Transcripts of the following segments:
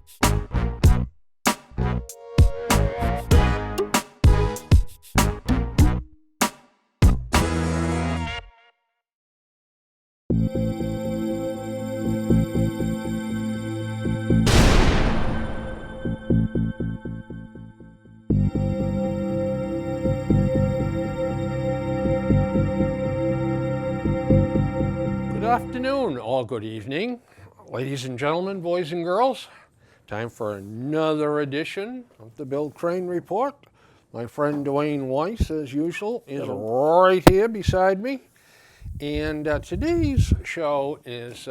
Good afternoon, or good evening, ladies and gentlemen, boys and girls. Time for another edition of the Bill Crane Report. My friend Duane Weiss, as usual, is right here beside me. And today's show is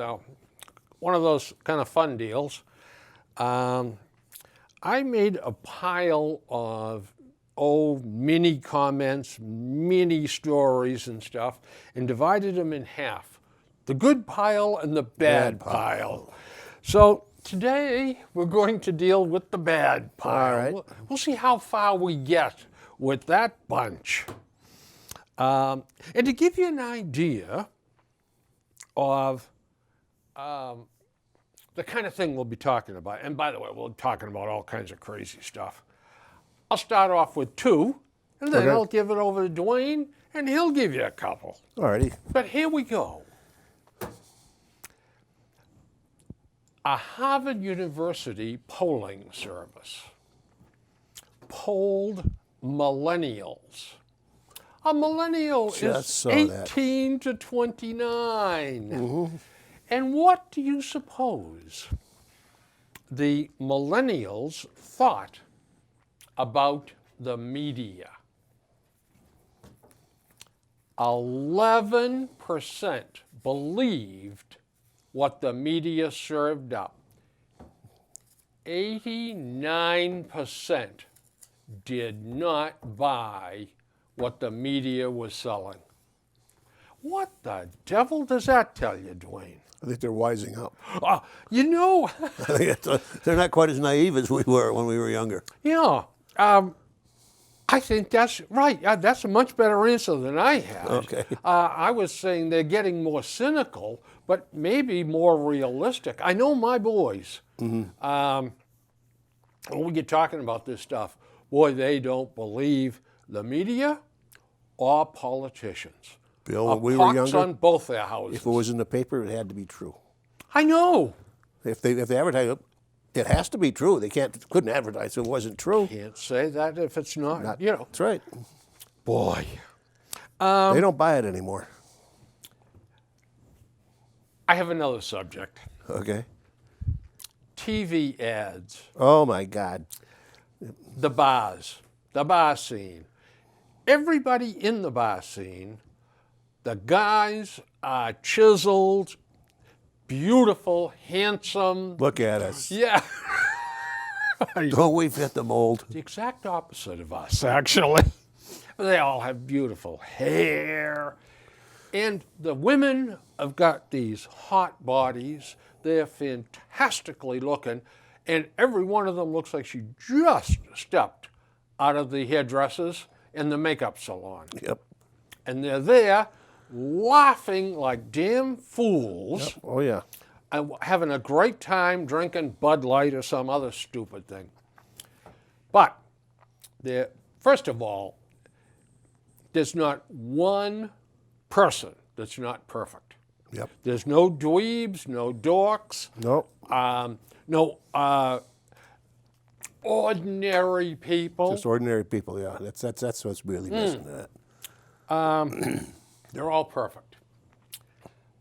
one of those kind of fun deals. I made a pile of mini comments, mini stories and stuff, and divided them in half. The good pile and the bad pile. So today we're going to deal with the bad pile. All right. We'll see how far we get with that bunch. And to give you an idea of the kind of thing we'll be talking about, and by the way, we're talking about all kinds of crazy stuff. I'll start off with two, and then I'll give it over to Duane, and he'll give you a couple. All righty. But here we go. A Harvard University polling service polled millennials. A millennial is 18 to 29. Mm-hmm. And what do you suppose the millennials thought about the media? 11% believed what the media served up. 89% did not buy what the media was selling. What the devil does that tell you, Duane? I think they're wising up. You know... I think they're not quite as naive as we were when we were younger. Yeah. I think that's right. That's a much better answer than I had. Okay. I was saying they're getting more cynical, but maybe more realistic. I know my boys, when we get talking about this stuff, boy, they don't believe the media or politicians. Bill, when we were younger, on both their houses. if it was in the paper, it had to be true. I know. If they advertise it, it has to be true. They couldn't advertise if it wasn't true. Can't say that if it's not. You know. That's right. Boy. They don't buy it anymore. I have another subject. Okay. TV ads. Oh my God. The bars, the bar scene. Everybody in the bar scene, the guys are chiseled, beautiful, handsome. Look at us. Yeah. Don't we fit the mold? The exact opposite of us, actually. They all have beautiful hair. And the women have got these hot bodies. They're fantastically looking. And every one of them looks like she just stepped out of the hairdressers in the makeup salon. Yep. And they're there laughing like damn fools. Yep. Oh, yeah. And having a great time drinking Bud Light or some other stupid thing. But, first of all, there's not one person that's not perfect. Yep. There's no dweebs, no dorks. Nope. No ordinary people. Just ordinary people, yeah. That's what's really missing in that. They're all perfect.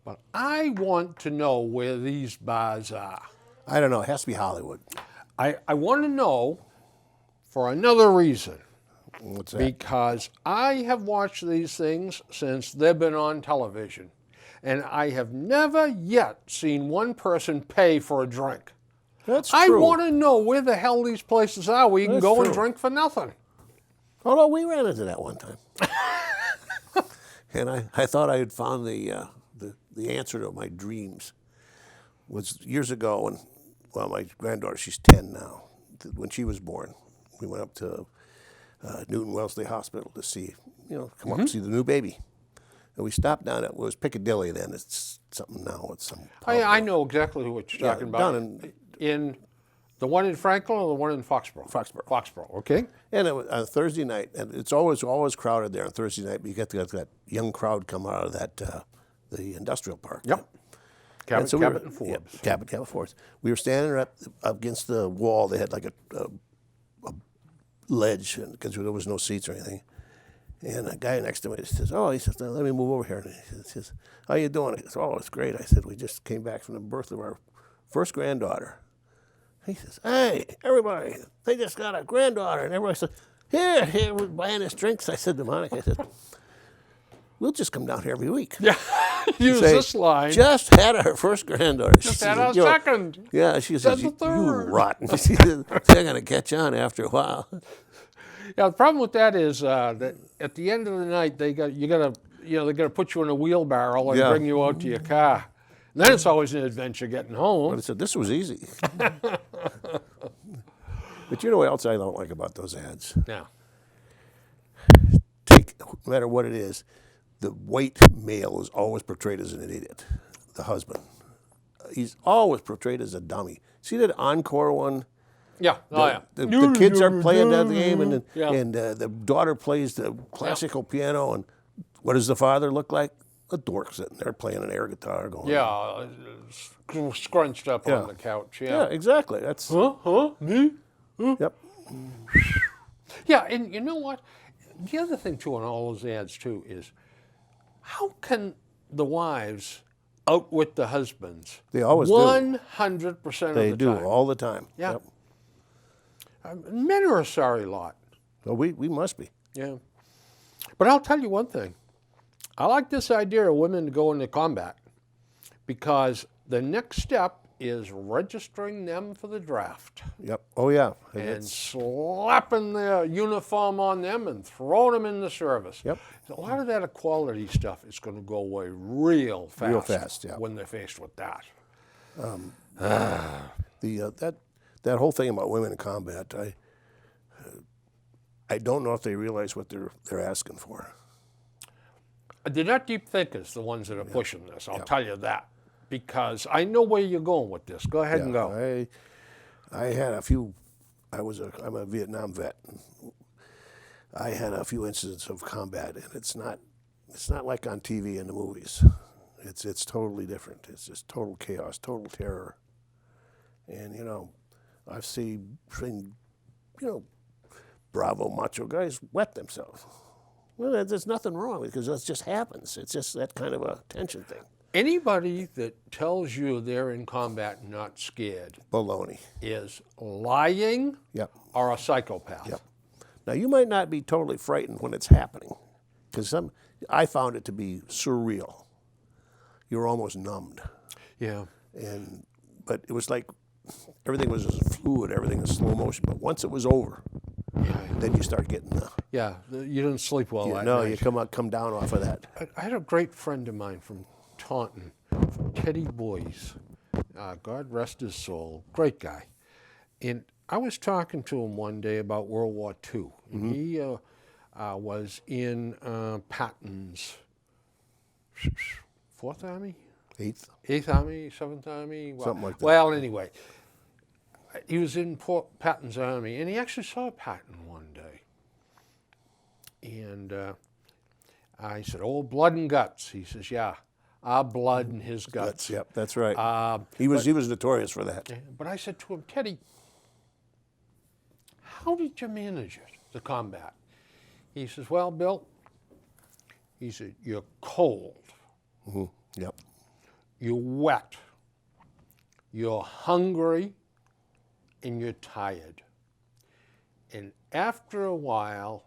But I want to know where these bars are. I don't know. It has to be Hollywood. I want to know for another reason. What's that? Because I have watched these things since they've been on television. And I have never yet seen one person pay for a drink. That's true. I want to know where the hell these places are where you can go and drink for nothing. Oh, no, we ran into that one time. And I thought I had found the answer to my dreams. It was years ago when, well, my granddaughter, she's 10 now. When she was born, we went up to Newton Wellesley Hospital to see, come up and see the new baby. And we stopped down at, it was Piccadilly then. It's something now. It's some. I know exactly what you're talking about. Down in The one in Franklin or the one in Foxborough? Foxborough. Foxborough, okay. And it was on Thursday night, and it's always crowded there on Thursday night. But you get that young crowd come out of that the industrial park. Yep. Cabot and Forbes. Yeah, Cabot Forbes. We were standing up against the wall. They had like a ledge because there was no seats or anything. And a guy next to me says, "Oh," he says, "Now let me move over here." And he says, "How you doing?" I said, "Oh, it's great." I said, "We just came back from the birth of our first granddaughter." He says, "Hey, everybody, they just got a granddaughter." And everybody said, here, we're buying us drinks. I said to Monica, I said, "We'll just come down here every week." Yeah, use this line. Just had our first granddaughter. Just had our second. Yeah, she says, the "You third." rotten." She says, "They're going to catch on after a while." Yeah, the problem with that is that at the end of the night, they got to put you in a wheelbarrow and bring you out to your car. And then it's always an adventure getting home. But I said, this was easy. But you know what else I don't like about those ads? Yeah. No matter what it is, the white male is always portrayed as an idiot, the husband. He's always portrayed as a dummy. See that Encore one? Yeah. The kids are playing that game, and the daughter plays the classical piano, and what does the father look like? A dork sitting there playing an air guitar going. Yeah, scrunched up on the couch. Yeah, exactly. That's me? Yep. Yeah, and you know what? The other thing too on all those ads too is how can the wives outwit the husbands? They always 100% of the time. They do all the time. Yeah. Yep. Men are a sorry lot. Well, we must be. Yeah. But I'll tell you one thing. I like this idea of women to go into combat because the next step is registering them for the draft. Yep. Oh, yeah. And slapping their uniform on them and throwing them in the service. Yep. A lot of that equality stuff is going to go away real fast. Real fast, yeah. When they're faced with that. That whole thing about women in combat, I don't know if they realize what they're asking for. They're not deep thinkers, the ones that are pushing this. I'll tell you that, because I know where you're going with this. Go ahead and go. I had a few. I'm a Vietnam vet. I had a few incidents of combat, and it's not like on TV and the movies. It's totally different. It's just total chaos, total terror, and I've seen Bravo macho guys wet themselves. Well, there's nothing wrong because that just happens. It's just that kind of a tension thing. Anybody that tells you they're in combat not scared Baloney. is lying or a psychopath. Yep. Now, you might not be totally frightened when it's happening because I found it to be surreal. You're almost numbed. Yeah. But it was like everything was fluid, everything was slow motion. But once it was over, then you start getting the... Yeah, you didn't sleep well that No, night. you come down off of that. I had a great friend of mine from Taunton, Teddy Boyce. God rest his soul. Great guy. And I was talking to him one day about World War II. And he was in Patton's 4th Army? 8th Army, 7th Army? Well, something like that. Well, anyway, he was in Patton's army, and he actually saw Patton one day. And I said, "Oh, blood and guts." He says, "Yeah, our blood and his guts." Yep, that's right. He was notorious for that. But I said to him, "Teddy, how did you manage it, the combat?" He says, "Well, Bill," he said, "you're cold. Mm-hmm. Yep. You're wet. You're hungry. And you're tired. And after a while,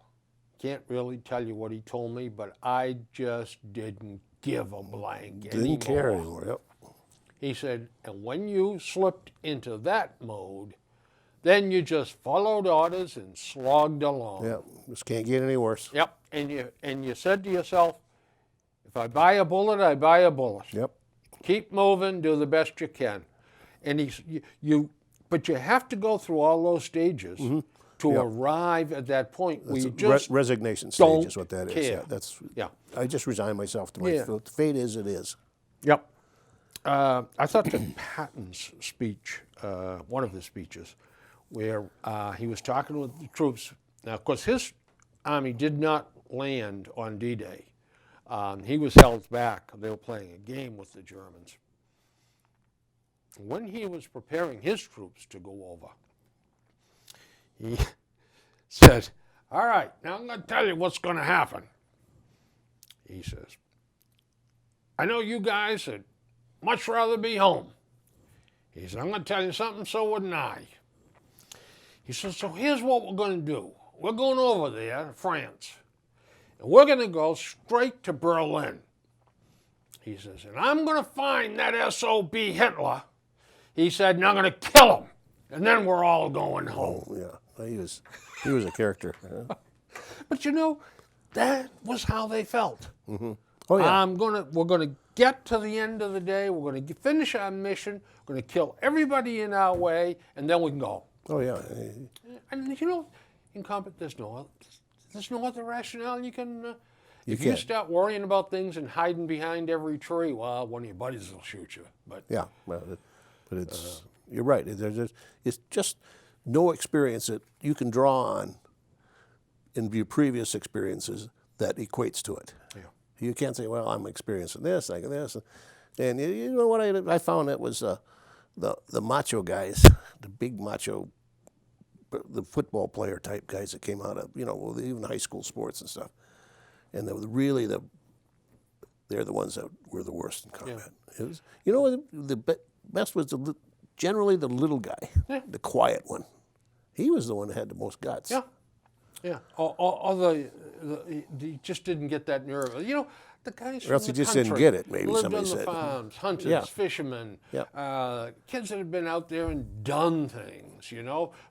can't really tell you what he told me, but I just didn't give a blank anymore." Didn't care anymore, yep. He said, "And when you slipped into that mode, then you just followed orders and slogged along." Yep, just can't get any worse. Yep, and you said to yourself, if I buy a bullet, I buy a bullet. Yep. Keep moving, do the best you can. And but you have to go through all those stages to arrive at that point where you just resignation don't stage is what that care. is. I just resign myself to my fate. Fate is it is. Yep. I thought that Patton's speech, one of his speeches, where he was talking with the troops. Now, of course, his army did not land on D-Day. He was held back. They were playing a game with the Germans. When he was preparing his troops to go over, he said, all right, now I'm going to tell you what's going to happen. He says, I know you guys would much rather be home. He said, I'm going to tell you something, so wouldn't I. He said, so here's what we're going to do. We're going over there to France, and we're going to go straight to Berlin. He says, and I'm going to find that SOB Hitler. He said, and I'm going to kill him, and then we're all going home. Oh, yeah. He was a character. Huh? But you know, that was how they felt. Mm-hmm. Oh, yeah. We're going to get to the end of the day. We're going to finish our mission. We're going to kill everybody in our way, and then we can go. Oh, yeah. And you know, in combat, there's no other rationale you can. If you can't. start worrying about things and hiding behind every tree, well, one of your buddies will shoot you. But Yeah, well, but it's you're right. It's just no experience that you can draw on in your previous experiences that equates to it. yeah, You can't say, well, I'm experiencing this, like this. And you know what I found? It was the macho guys, the big macho, the football player type guys that came out of, even high school sports and stuff. And they were really they're the ones that were the worst in combat. Yeah. It was, the best was generally the little guy, the quiet one. He was the one that had the most guts. yeah, yeah. He just didn't get that nerve. You know, the guys. Or else from he the just country didn't get it, maybe lived somebody on the said. farms, hunters, Yeah. fishermen, Yeah. kids that had been out there and done things.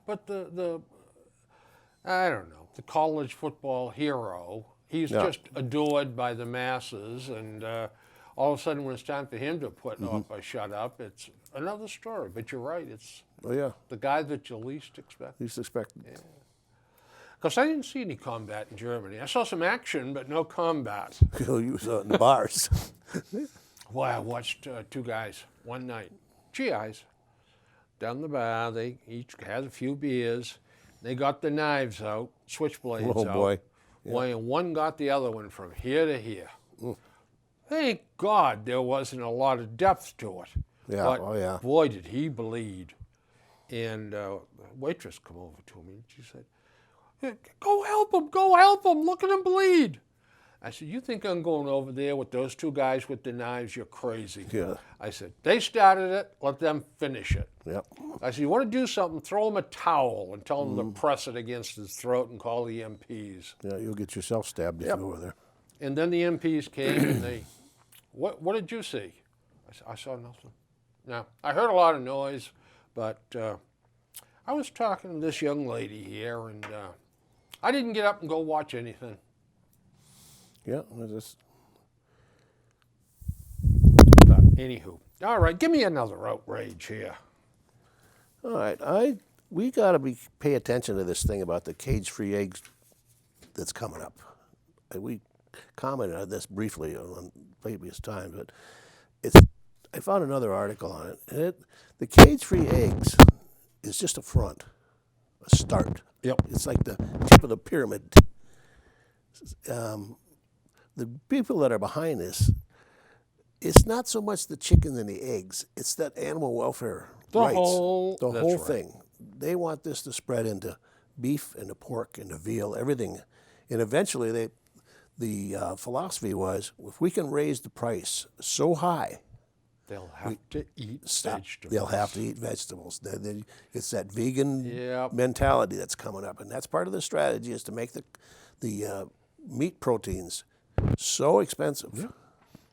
But the I don't know, the college football hero. He's just adored by the masses, and all of a sudden, when it's time for him to put up or shut up, it's another story. But you're right; it's the guy that you least expect. Least expected. Yeah. Because I didn't see any combat in Germany. I saw some action, but no combat. You was in the bars. Well, I watched two guys one night, GIs, down the bar. They each had a few beers. They got the knives out, switchblades out. Oh, boy. And one got the other one from here to here. Thank God there wasn't a lot of depth to it. Yeah, But boy, did he bleed. And the waitress come over to me and she said, go help him, look at him bleed. I said, you think I'm going over there with those two guys with the knives? You're crazy. Yeah. I said, they started it, let them finish it. Yep. I said, you want to do something, throw him a towel and tell him to press it against his throat and call the MPs. Yeah, you'll get yourself stabbed if you go over there. And then the MPs came and they, what did you see? I said, I saw nothing. Now, I heard a lot of noise, but I was talking to this young lady here, and I didn't get up and go watch anything. Yeah, just But anywho, all right, give me another outrage here. all right. We got to pay attention to this thing about the cage-free eggs that's coming up. We commented on this briefly on previous times, but I found another article on it. And the cage-free eggs is just a front, a start. Yep. It's like the tip of the pyramid. The people that are behind this, it's not so much the chicken and the eggs, it's that animal welfare rights. The That's whole right. thing. They want this to spread into beef and the pork and the veal, everything. And eventually the philosophy was, if we can raise the price so high, They'll have to eat vegetables. they'll have to eat vegetables. It's that vegan Yep. mentality that's coming up. And that's part of the strategy, is to make the meat proteins so expensive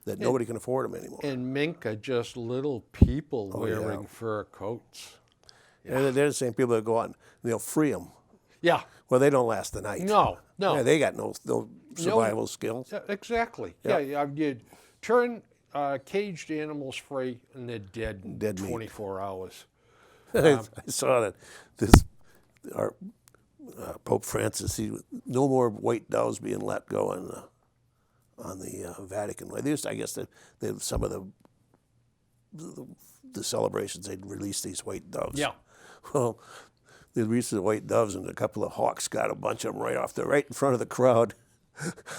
that nobody can afford them anymore. And mink are just little people wearing fur coats. And they're the same people that go out and they'll free them. Yeah. Well, they don't last the night. No. Yeah, they got no survival skills. Yeah, exactly. Yeah. Yeah, you turn caged animals free and they're dead in Dead meat. 24 hours. I saw that our Pope Francis, no more white doves being let go on the Vatican way. I guess some of the the celebrations, they'd release these white doves. Yeah. Well, they released the white doves, and a couple of hawks got a bunch of them right in front of the crowd.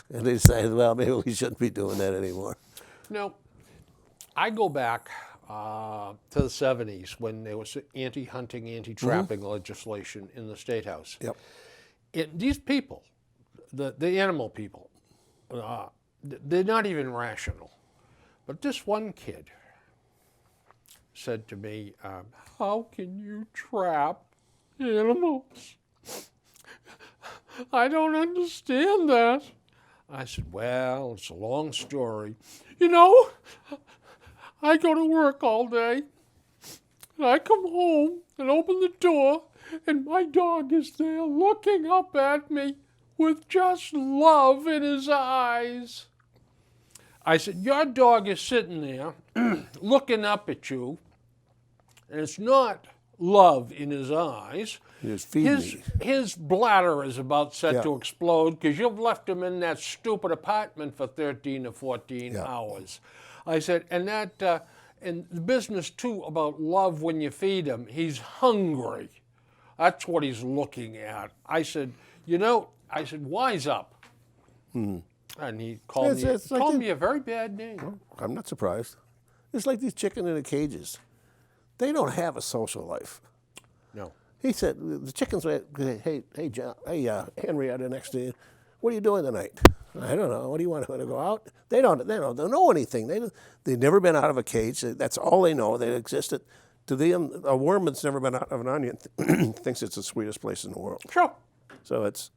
And they decided, well, maybe we shouldn't be doing that anymore. Now, I go back to the 70s when there was anti-hunting, anti-trapping legislation in the State House. Yep. These people, the animal people, they're not even rational. But this one kid said to me, how can you trap animals? I don't understand that. I said, well, it's a long story. You know, I go to work all day, and I come home and open the door, and my dog is there looking up at me with just love in his eyes. I said, your dog is sitting there looking up at you, and it's not love in his eyes. His bladder is about set to explode because you've left him in that stupid apartment for 13 or 14 hours. I said, and the business too about love when you feed him, he's hungry. That's what he's looking at. I said, wise up. And he called me a very bad name. Well, I'm not surprised. It's like these chickens in the cages. They don't have a social life. No. He said, the chickens went, hey, John, Henrietta next to you, what are you doing tonight? I don't know. What do you want to go out? They don't know anything. They've never been out of a cage. That's all they know. They existed. To them, a worm that's never been out of an onion thinks it's the sweetest place in the world. Sure. So it's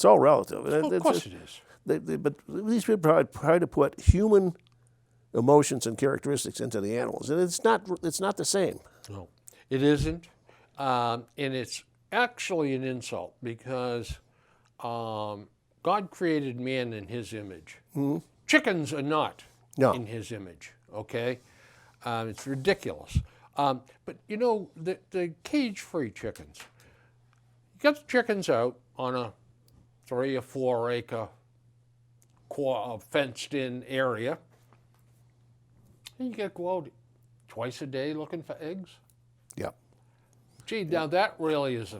all relative. Of course it is. But these people try to put human emotions and characteristics into the animals, and it's not the same. No, it isn't. And it's actually an insult because God created man in his image. Mm-hmm. Chickens are not in his image, okay? It's ridiculous. But, the cage-free chickens, you get the chickens out on a 3 or 4 acre fenced-in area, and you go out twice a day looking for eggs. Yeah. Gee, now that really is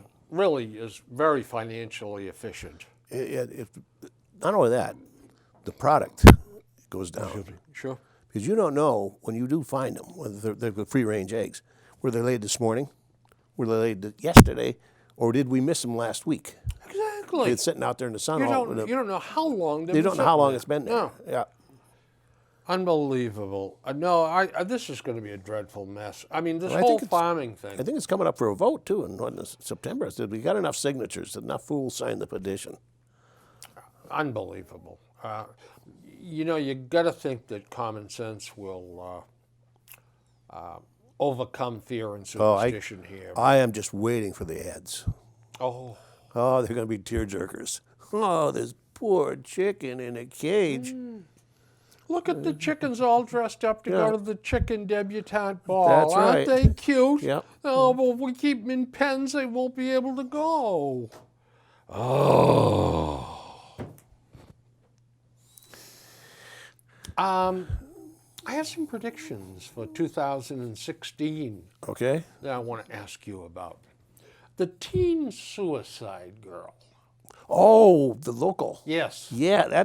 very financially efficient. Not only that, the product goes down. Sure. Because you don't know when you do find them, whether they're free-range eggs, were they laid this morning, were they laid yesterday, or did we miss them last week? Exactly. It's sitting out there in the sun. You don't know how long they don't know how long it's been there. No. Yeah. Unbelievable. This is going to be a dreadful mess. I mean, this whole farming thing. I think it's coming up for a vote, too, in September. We got enough signatures, enough fools signed the petition. Unbelievable. You got to think that common sense will overcome fear and superstition here. I am just waiting for the ads. Oh, they're going to be tearjerkers. Oh, this poor chicken in a cage. Look at the chickens all dressed up to go to the chicken debutante ball. That's right. Aren't they cute? Yep. Oh, but if we keep them in pens, they won't be able to go. Oh. I have some predictions for 2016 Okay. that I want to ask you about. The teen suicide girl. Oh, the local. Yes. Yeah,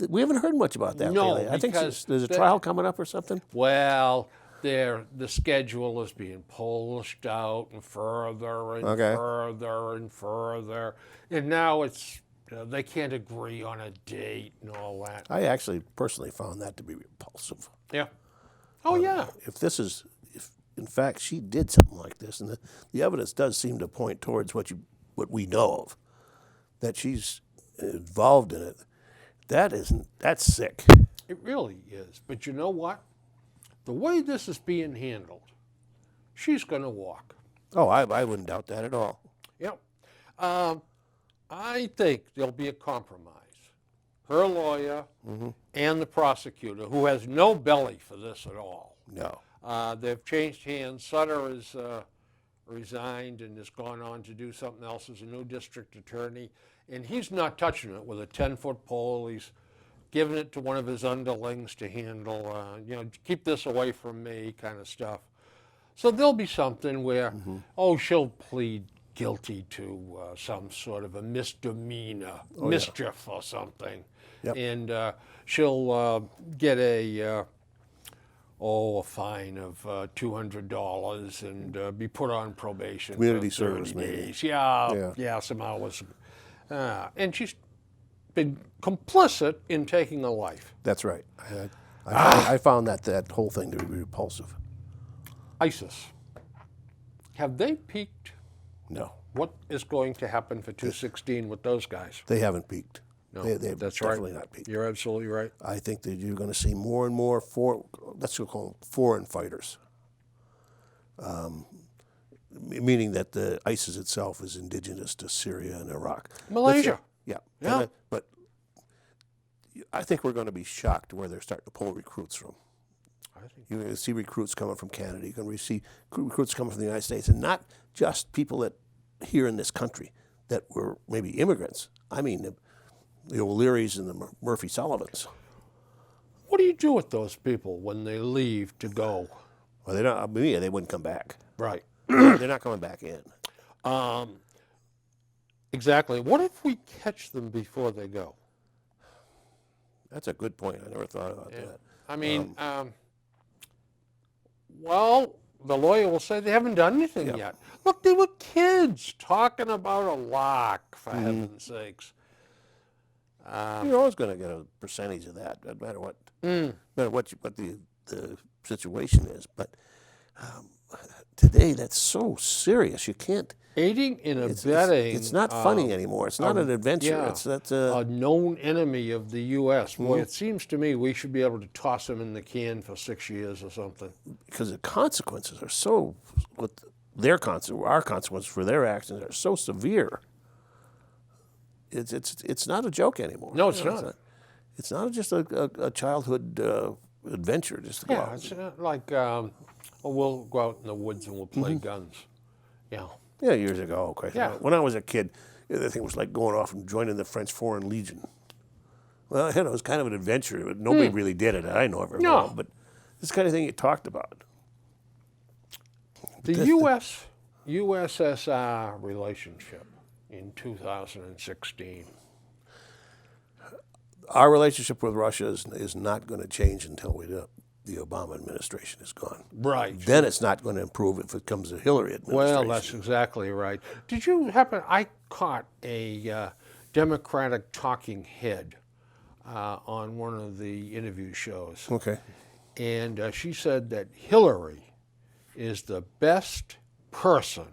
we haven't heard much about that No, lately. I think because there's a trial coming up or something. Well, the schedule is being polished out and further and further and further. And now it's they can't agree on a date and all that. I actually personally found that to be repulsive. Yeah. Oh, yeah. If in fact she did something like this, and the evidence does seem to point towards what we know of, that she's involved in it, that's sick. It really is. But you know what? The way this is being handled, she's going to walk. Oh, I wouldn't doubt that at all. Yep. I think there'll be a compromise. Her lawyer and the prosecutor, who has no belly for this at all. No. They've changed hands. Sutter has resigned and has gone on to do something else as a new district attorney. And he's not touching it with a 10-foot pole. He's giving it to one of his underlings to handle, keep this away from me kind of stuff. So there'll be something where, she'll plead guilty to some sort of a misdemeanor, mischief or something. Yep. And she'll get a fine of $200 and be put on probation. Community for 30 service, maybe. days. Yeah, some hours. And she's been complicit in taking a life. That's right. I found that whole thing to be repulsive. ISIS. Have they peaked? No. What is going to happen for 216 with those guys? They haven't peaked. No, They've that's definitely right. not peaked. You're absolutely right. I think that you're going to see more and more let's call them foreign fighters. Meaning that the ISIS itself is indigenous to Syria and Iraq. Malaysia. Yeah. But I think we're going to be shocked where they're starting to pull recruits from. You're going to see recruits coming from Canada. You're going to see recruits coming from the United States, and not just people that here in this country that were maybe immigrants. I mean, the O'Learys and the Murphy Sullivans. What do you do with those people when they leave to go? Well, they don't. They wouldn't come back. Right. They're not coming back in. Exactly. What if we catch them before they go? That's a good point. I never thought about that. I mean, the lawyer will say they haven't done anything yet. Look, they were kids talking about a lock, for heaven's sakes. You're always going to get a percentage of that, no matter what, what the situation is. But today, that's so serious. You can't. Aiding and abetting. It's not funny anymore. It's not an adventure. Yeah, That's a known enemy of the U.S. Boy, it seems to me we should be able to toss him in the can for 6 years or something. Because the consequences are so, our consequences for their actions are so severe. It's not a joke anymore. No, it's not. It's not just a childhood adventure just to go out. It's like we'll go out in the woods and we'll play guns. Yeah. Yeah, years ago. Okay. Yeah. When I was a kid, the thing was like going off and joining the French Foreign Legion. Well, it was kind of an adventure, but nobody really did it. I know of it. No. But this kind of thing you talked about. The USSR relationship in 2016. Our relationship with Russia is not going to change until the Obama administration is gone. Right. Then it's not going to improve if it comes a Hillary administration. Well, that's exactly right. Did you I caught a Democratic talking head on one of the interview shows. Okay. And she said that Hillary is the best person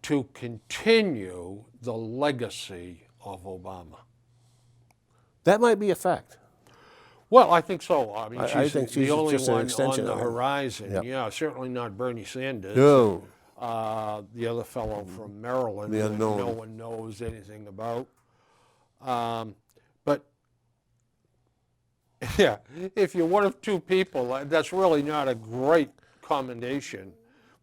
to continue the legacy of Obama. That might be a fact. Well, I think so. I mean, I think she's the only just an one on extension the of him. horizon. Yep. Yeah, certainly not Bernie Sanders. No. The other fellow from Maryland The that unknown. no one knows anything about. But, yeah, if you're one of two people, that's really not a great commendation.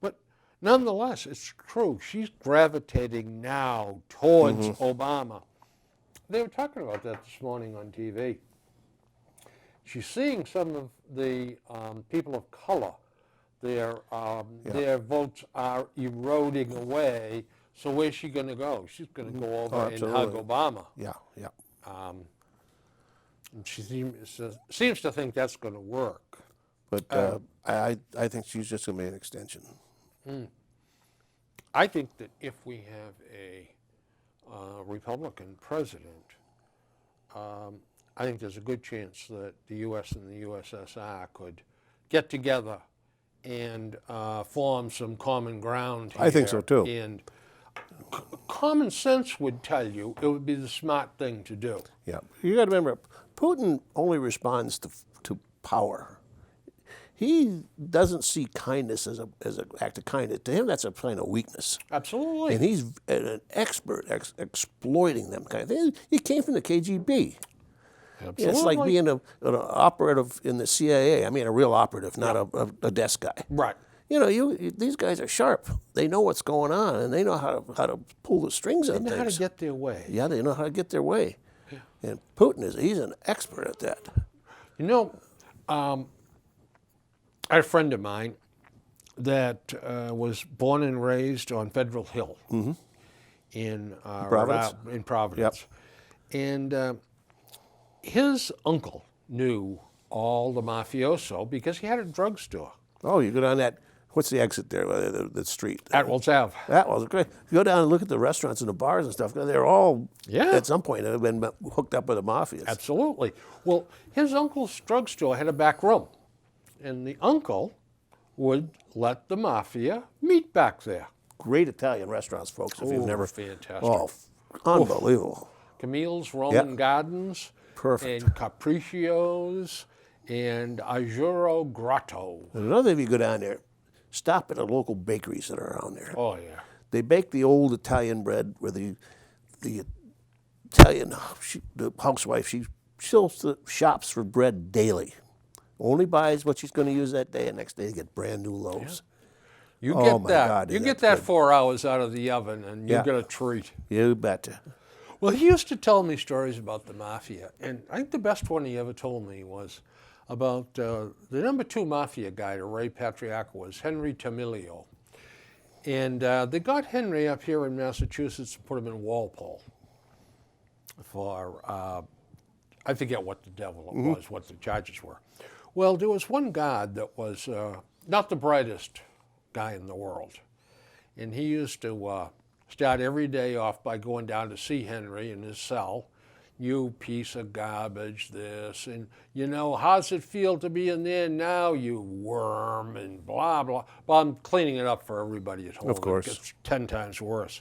But nonetheless, it's true. She's gravitating now towards Obama. They were talking about that this morning on TV. She's seeing some of the people of color, their votes are eroding away. So where's she going to go? She's going to go over and hug Obama. Yeah. And she seems to think that's going to work. But I think she's just going to be an extension. I think that if we have a Republican president, I think there's a good chance that the U.S. and the USSR could get together and form some common ground here. I think so, too. And common sense would tell you it would be the smart thing to do. Yeah. You got to remember, Putin only responds to power. He doesn't see kindness as an act of kindness. To him, that's a sign of weakness. Absolutely. And he's an expert exploiting them kind of thing. He came from the KGB. Absolutely. It's like being an operative in the CIA. I mean, a real operative, not a desk guy. Right. You know, these guys are sharp. They know what's going on, and they know how to pull the strings on things. They know how to get their way. Yeah, they know how to get their way. And Putin he's an expert at that. You know, I had a friend of mine that was born and raised on Federal Hill in Providence? In Providence. Yep. And his uncle knew all the mafioso because he had a drugstore. Oh, you go down that, what's the exit there, the street? Atwell's Ave. That was great. You go down and look at the restaurants and the bars and stuff, they're all, at some point, have been hooked up with the mafias. Absolutely. Well, his uncle's drugstore had a back room, and the uncle would let the mafia meet back there. Great Italian restaurants, folks, if you've never. Fantastic. Oh, unbelievable. Camille's Roman Gardens. Perfect. And Capriccio's and Ajuro Grotto. And another, if you go down there, stop at the local bakeries that are around there. Oh, yeah. They bake the old Italian bread where the Italian the housewife, she sells shops for bread daily. Only buys what she's going to use that day, and next day you get brand new loaves. Yeah. You get that. You get that 4 hours out of the oven, and you get a treat. You betcha. Well, he used to tell me stories about the mafia, and I think the best one he ever told me was about the number 2 mafia guy to Ray Patriarca was Henry Tamilio. And they got Henry up here in Massachusetts and put him in Walpole for, I forget what the devil it was, what the charges were. Well, there was one guard that was not the brightest guy in the world, and he used to start every day off by going down to see Henry in his cell. You piece of garbage, this, and you know, how's it feel to be in there now, you worm, and blah, blah. Well, I'm cleaning it up for everybody at home. Of course. It gets 10 times worse.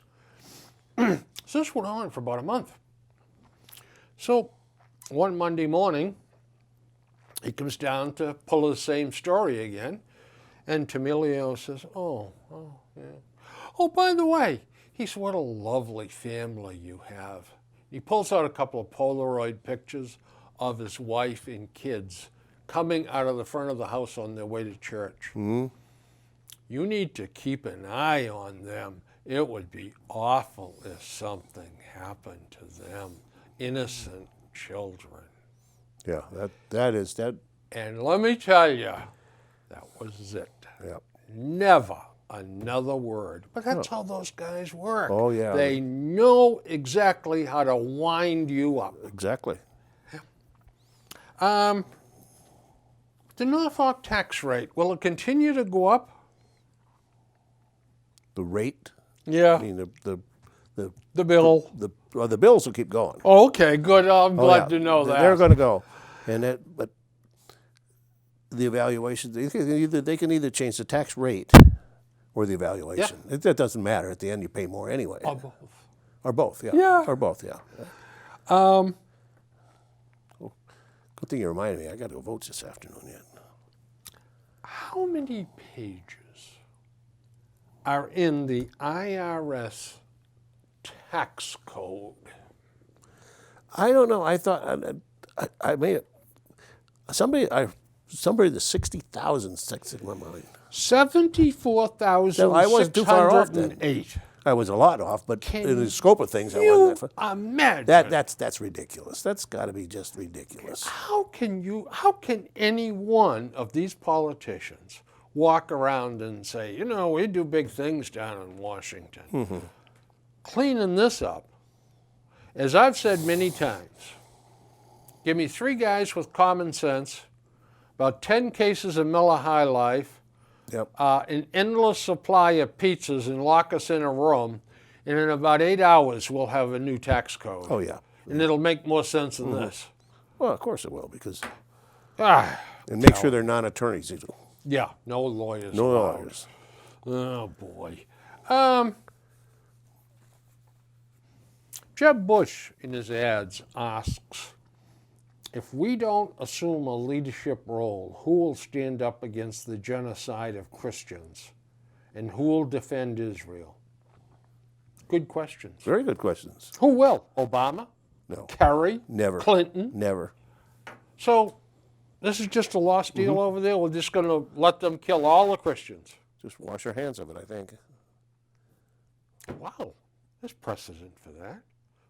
So this went on for about a month. So one Monday morning, he comes down to pull the same story again, and Tamilio says, oh, yeah. Oh, by the way, he said, what a lovely family you have. He pulls out a couple of Polaroid pictures of his wife and kids coming out of the front of the house on their way to church. You need to keep an eye on them. It would be awful if something happened to them. Innocent children. Yeah, that is. And let me tell you, that was it. Yep. Never another word. But that's how those guys work. Oh, yeah. They know exactly how to wind you up. Exactly. The Norfolk tax rate, will it continue to go up? The rate? Yeah. I mean, The bill. The bills will keep going. Oh, okay, good. I'm glad to know that. They're going to go. But the evaluation, they can either change the tax rate or the evaluation. Yeah. That doesn't matter. At the end, you pay more anyway. Or both. Or both, yeah. Yeah. Or both, yeah. Good thing you reminded me. I got to go vote this afternoon yet. How many pages are in the IRS tax code? I don't know. I thought I made it. Somebody the 60,000 sticks in my mind. 74,608. I was a lot off, but Can in the scope of things, I you wasn't. imagine? That's ridiculous. That's got to be just ridiculous. How can any one of these politicians walk around and say, you know, we do big things down in Washington. Cleaning this up, as I've said many times, give me 3 guys with common sense, about 10 cases of Miller High Life, an endless supply of pizzas, and lock us in a room, and in about 8 hours we'll have a new tax code. Oh, yeah. And it'll make more sense than this. Well, of course it will, because... And make sure they're non-attorneys. Yeah, no lawyers. No allowed. lawyers. Oh, boy. Jeb Bush, in his ads, asks, if we don't assume a leadership role, who will stand up against the genocide of Christians? And who will defend Israel? Good questions. Very good questions. Who will? Obama? No. Kerry? Never. Clinton? Never. So this is just a lost deal over there? We're just going to let them kill all the Christians? Just wash our hands of it, I think. Wow, there's precedent for that.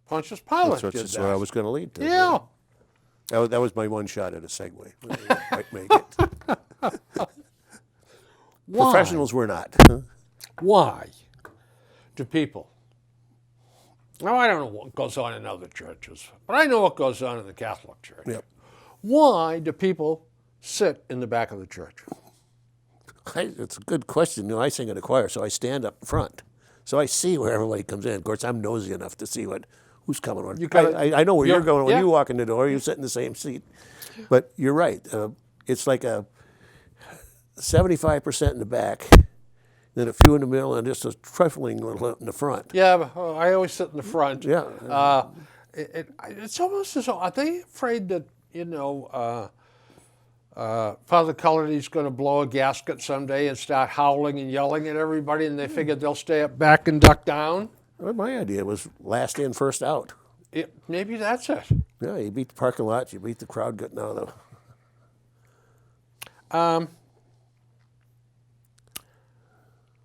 Pontius Pilate did That's that. what I was going to lead to. Yeah. That was my one shot at a segue. Might make it. Why? Professionals were not. Why do people? Now, I don't know what goes on in other churches, but I know what goes on in the Catholic Church. Yep. Why do people sit in the back of the church? It's a good question. I sing in a choir, so I stand up front. So I see where everybody comes in. Of course, I'm nosy enough to see who's coming on. I know where you're going. When you walk in the door, you sit in the same seat. But you're right. It's like a 75% in the back, then a few in the middle, and just a trifling little in the front. Yeah, but, I always sit in the front. Yeah. It's almost as though, are they afraid that, Father Cullity's going to blow a gasket someday and start howling and yelling at everybody, and they figured they'll stay up back and duck down? Well, my idea was last in, first out. Maybe that's it. Yeah, you beat the parking lot, you beat the crowd getting out of the...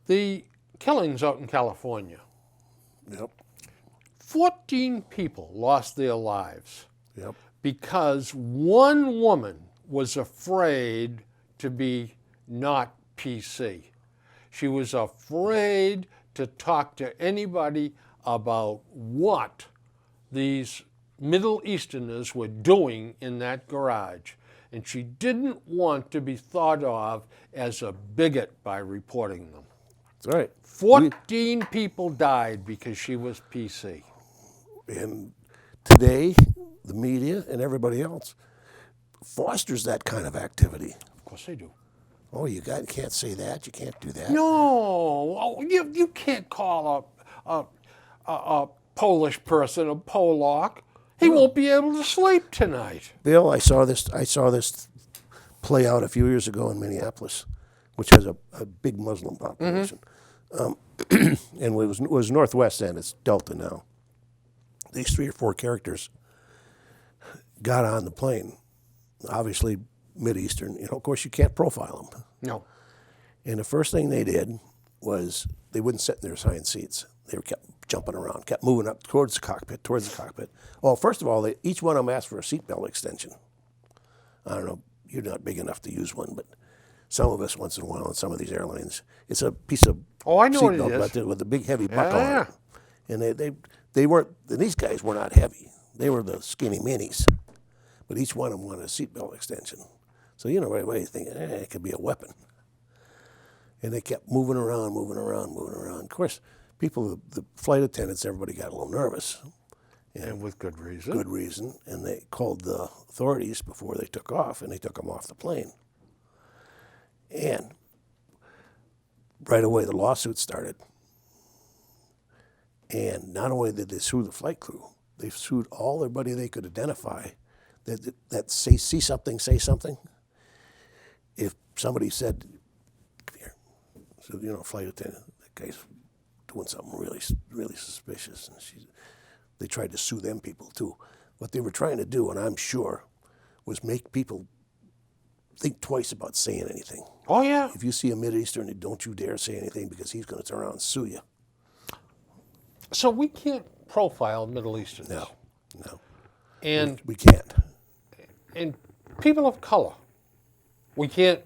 The killings out in California. Yep. 14 people lost their lives. Yep. Because one woman was afraid to be not PC. She was afraid to talk to anybody about what these Middle Easterners were doing in that garage. And she didn't want to be thought of as a bigot by reporting them. That's right. 14 people died because she was PC. And today, the media and everybody else fosters that kind of activity. Of course they do. Oh, you can't say that. You can't do that. No, you can't call a Polish person a Polak. He won't be able to sleep tonight. Bill, I saw this play out a few years ago in Minneapolis, which has a big Muslim population. And it was Northwest then, it's Delta now. These 3 or 4 characters got on the plane, obviously Mideastern. Of course, you can't profile them. No. And the first thing they did was they wouldn't sit in their assigned seats. They kept jumping around, kept moving up towards the cockpit. Well, first of all, each one of them asked for a seatbelt extension. I don't know, you're not big enough to use one, but some of us once in a while on some of these airlines, it's a piece of I know what it seatbelt is. with a big heavy buckle Yeah. on it. And they weren't, and these guys were not heavy. They were the skinny minis. But each one of them wanted a seatbelt extension. So right away you're thinking, it could be a weapon. And they kept moving around. Of course, the flight attendants, everybody got a little nervous. And with good reason. Good reason. And they called the authorities before they took off, and they took them off the plane. And right away the lawsuit started. And not only did they sue the flight crew, they sued everybody they could identify that see something, say something. If somebody said, come here, so, flight attendant, that guy's doing something really, really suspicious. And they tried to sue them people too. What they were trying to do, and I'm sure, was make people think twice about saying anything. Oh, yeah. If you see a Mideastern, don't you dare say anything because he's going to turn around and sue you. So we can't profile Middle Easterners. No. And we can't. And people of color, we can't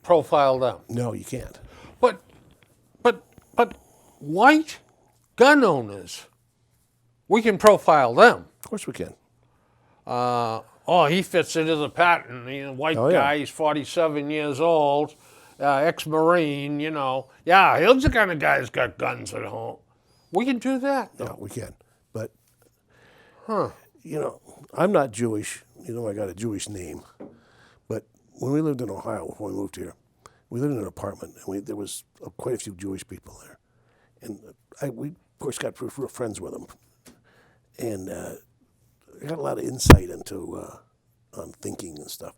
profile them. No, you can't. But white gun owners, we can profile them. Of course we can. He fits into the pattern. He's a white guy, he's 47 years old, ex-Marine, Yeah, he's the kind of guy who's got guns at home. We can do that. No, we can. But, I'm not Jewish. I got a Jewish name. But when we lived in Ohio, before we moved here, we lived in an apartment, and there was quite a few Jewish people there. And we, of course, got real friends with them. And I got a lot of insight into on thinking and stuff.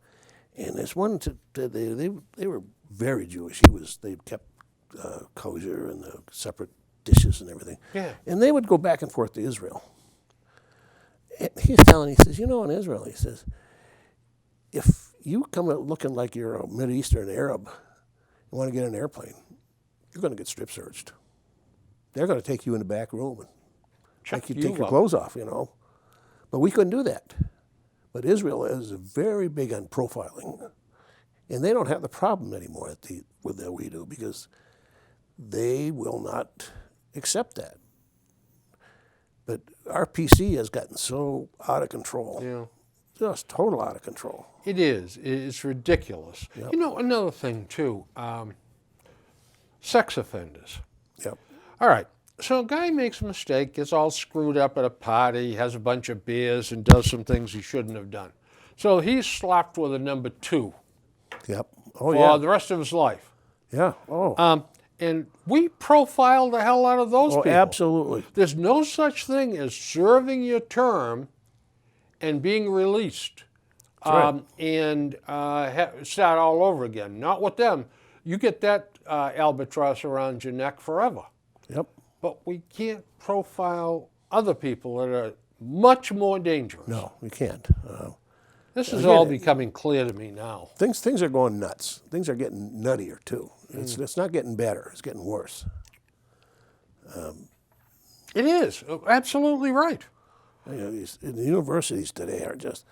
And there's one, they were very Jewish. They kept kosher and separate dishes and everything. Yeah. And they would go back and forth to Israel. And he says, in Israel, he says, if you come out looking like you're a Mideastern Arab and want to get an airplane, you're going to get strip searched. They're going to take you in the back room and check like you you take your out. clothes off, you know. But we couldn't do that. But Israel is very big on profiling. And they don't have the problem anymore with that we do, because they will not accept that. But our PC has gotten so out of control. Yeah. Just total out of control. It is. It's ridiculous. Yep. You know, another thing, too, sex offenders. Yep. All right. So a guy makes a mistake, gets all screwed up at a party, has a bunch of beers, and does some things he shouldn't have done. So he's slapped with a number 2 Yep. Oh, for yeah. the rest of his life. Yeah. Oh. And we profile the hell out of those people. Absolutely. There's no such thing as serving your term and being released Right. and start all over again. Not with them. You get that albatross around your neck forever. Yep. But we can't profile other people that are much more dangerous. No, we can't. This is all becoming clear to me now. Things are going nuts. Things are getting nuttier too. It's not getting better. It's getting worse. It is. Absolutely right. You know, the universities today are just,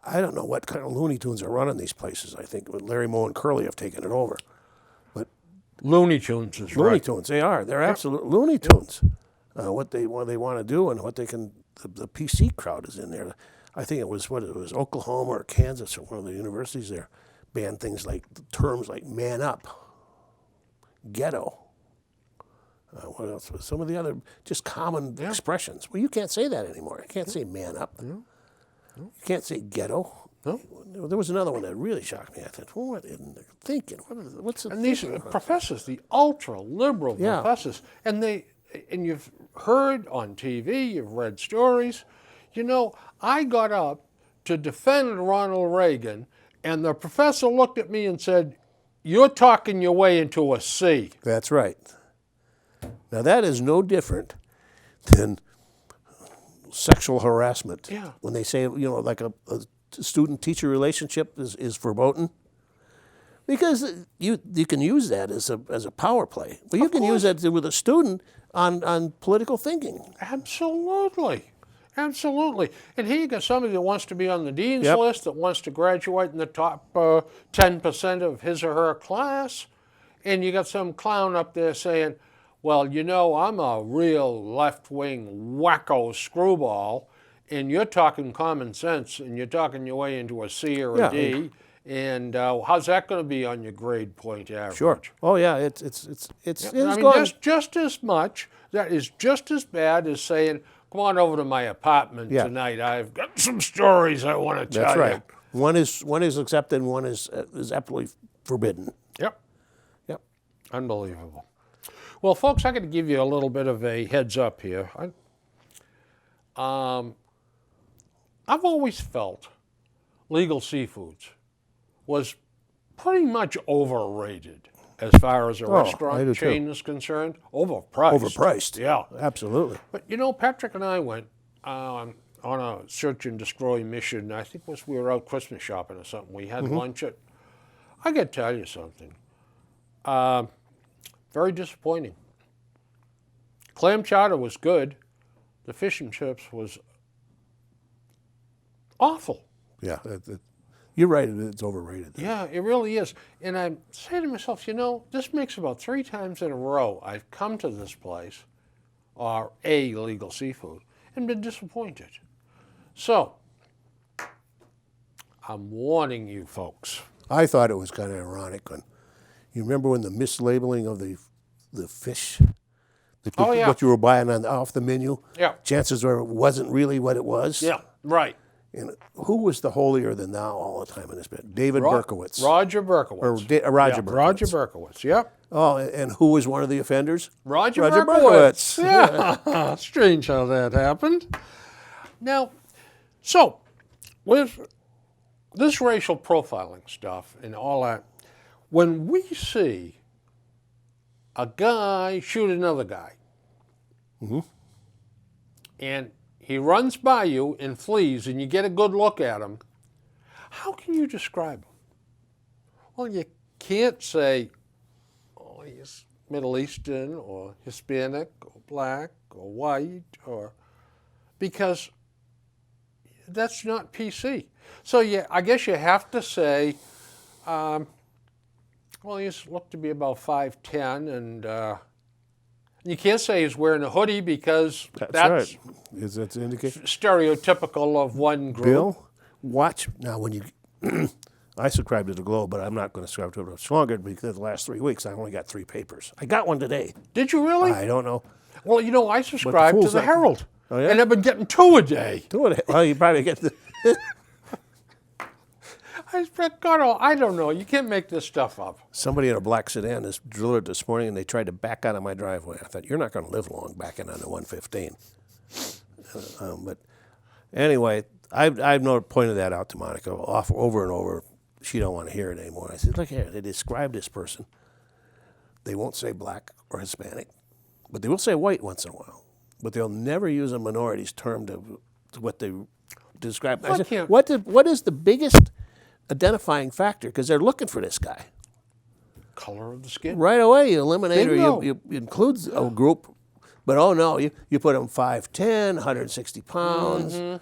I don't know what kind of Looney Tunes are running these places. I think Larry Moe and Curly have taken it over. But Looney Tunes is Looney right. Tunes, they are. They're absolute Looney Tunes. What they want to do and what they can, the PC crowd is in there. I think it was Oklahoma or Kansas or one of the universities there banned things like terms like man up, ghetto. What else? Some of the other just common expressions. Well, you can't say that anymore. You can't say man up. You can't say ghetto. No. There was another one that really shocked me. I thought, what in the thinking? What's the And these thinking? professors, the ultra-liberal Yeah. professors, and you've heard on TV, you've read stories. You know, I got up to defend Ronald Reagan, and the professor looked at me and said, "You're talking your way into a C." That's right. Now that is no different than sexual harassment. Yeah. When they say, you know, like a student-teacher relationship is verboten, because you can use that as a power play. Well, you can use that with a student on political thinking. Absolutely. Absolutely. And here you got somebody that wants to be on the dean's Yep. list, that wants to graduate in the top 10% of his or her class, and you got some clown up there saying, well, you know, I'm a real left-wing wacko screwball, and you're talking common sense, and you're talking your way into a C or a D, and how's that going to be on your grade point average? Sure. Oh yeah, it's I mean, going. just as much, that is just as bad as saying, come on over to my apartment tonight. I've got some stories I want to tell That's right. you. One is accepted, and one is absolutely forbidden. Yep. Yep. Unbelievable. Well, folks, I got to give you a little bit of a heads up here. I've always felt legal seafoods was pretty much overrated as far as a I do restaurant chain is concerned. Overpriced. Overpriced. Yeah. Absolutely. But, you know, Patrick and I went on a search and destroy mission. I think we were out Christmas shopping or something. We had lunch at, I got to tell you something. Very disappointing. Clam chowder was good. The fish and chips was awful. Yeah, you're right. It's overrated. Yeah, it really is. And I say to myself, you know, this makes about 3 times in a row I've come to this place, or a legal seafood, and been disappointed. So, I'm warning you folks. I thought it was kind of ironic when you remember when the mislabeling of the fish, what you were buying off the menu. Yeah. Chances are it wasn't really what it was. Yeah, right. And who was the holier than thou all the time in this bit? David Berkowitz. Roger Berkowitz. Roger Berkowitz. Roger Berkowitz, yep. Oh, and who was one of the offenders? Roger Berkowitz. Yeah, strange how that happened. Now, so, with this racial profiling stuff and all that, when we see a guy shoot another guy, and he runs by you and flees, and you get a good look at him, how can you describe him? Well, you can't say, oh, he's Middle Eastern or Hispanic or black or white, or because that's not PC. So yeah, I guess you have to say, well, he's looked to be about 5'10", and you can't say he's wearing a hoodie because that's right. Is that indication? stereotypical of one group. Bill, watch now when you. I subscribe to the Globe, but I'm not going to subscribe to it much longer because the last 3 weeks I only got 3 papers. I got one today. Did you really? I don't know. Well, you know, I subscribe to the Herald, Oh, yeah? and I've been getting 2 a day. Well, you probably get the. I don't know. You can't make this stuff up. Somebody in a black sedan is delivered this morning, and they tried to back out of my driveway. I thought, you're not going to live long backing onto 115. But anyway, I've pointed that out to Monica over and over. She don't want to hear it anymore. I said, look here, they describe this person. They won't say black or Hispanic, but they will say white once in a while. But they'll never use a minority's term to what they describe. I said, what is the biggest identifying factor? Because they're looking for this guy. Color of the skin. Right away, you eliminate Bingo. or you include a group. But oh no, you put them 5'10", 160 pounds.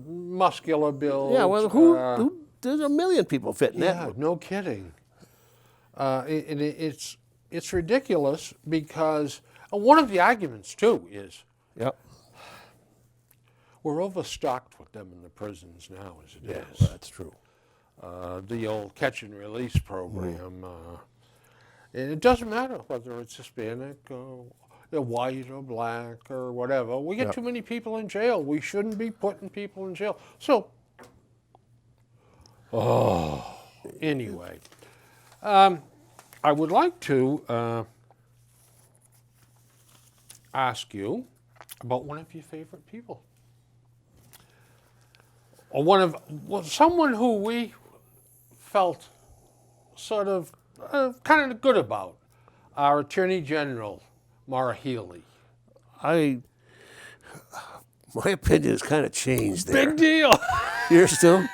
Muscular build. Yeah, well, who there's a million people fit in Yeah, that. no kidding. It's ridiculous because one of the arguments too is Yep. we're overstocked with them in the prisons now as it is. Well, that's true. The old catch and release program. And it doesn't matter whether it's Hispanic or white or black or whatever. We get too many people in jail. We shouldn't be putting people in jail. So, anyway, I would like to ask you about one of your favorite people. Or someone who we felt sort of kind of good about, our Attorney General, Mara Healey. My opinion has kind of changed there. Big deal. Yours too?